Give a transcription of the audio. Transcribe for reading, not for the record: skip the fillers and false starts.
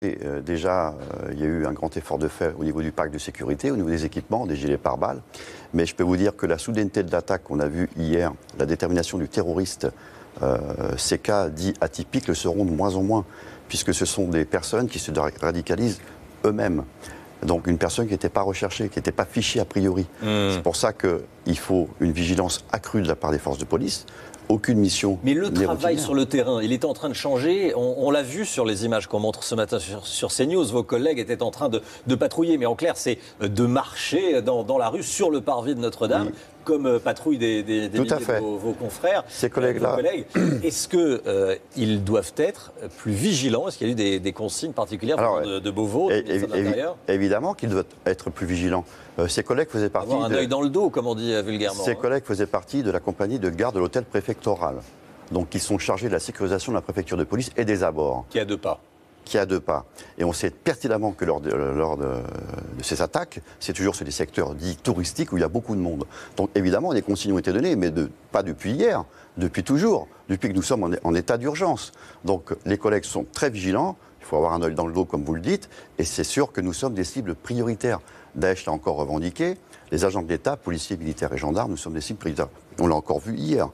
Déjà, il y a eu un grand effort de fait au niveau du parc de sécurité, au niveau des équipements, des gilets pare-balles. Mais je peux vous dire que la soudaineté de l'attaque qu'on a vue hier, la détermination du terroriste, ces cas dits atypiques le seront de moins en moins, puisque ce sont des personnes qui se radicalisent eux-mêmes. Donc une personne qui n'était pas recherchée, qui n'était pas fichée a priori. C'est pour ça qu'il faut une vigilance accrue de la part des forces de police. Aucune mission. Mais le travail sur le terrain, il est en train de changer. On l'a vu sur les images qu'on montre ce matin sur CNews. Vos collègues étaient en train de patrouiller. Mais en clair, c'est de marcher dans la rue, sur le parvis de Notre-Dame, oui, comme patrouillent des milliers de vos confrères. Ces collègues-là. Est-ce qu'ils doivent être plus vigilants? Est-ce qu'il y a eu des consignes particulières de Beauvau, de l'Intérieur? Évidemment qu'ils doivent être plus vigilants. Ces collègues faisaient partie. Avoir un œil dans le dos, comme on dit vulgairement. Ces collègues faisaient partie de la compagnie de garde de l'hôtel préfectoral. Donc, ils sont chargés de la sécurisation de la préfecture de police et des abords. Qui a 2 pas. Qui a 2 pas. Et on sait pertinemment que lors de ces attaques, c'est toujours sur des secteurs dits touristiques où il y a beaucoup de monde. Donc, évidemment, des consignes ont été données, mais pas depuis hier, depuis toujours, depuis que nous sommes en état d'urgence. Donc, les collègues sont très vigilants. Il faut avoir un œil dans le dos, comme vous le dites. Et c'est sûr que nous sommes des cibles prioritaires. Daesh l'a encore revendiqué. Les agents de l'État, policiers, militaires et gendarmes, nous sommes des cibles prioritaires. On l'a encore vu hier.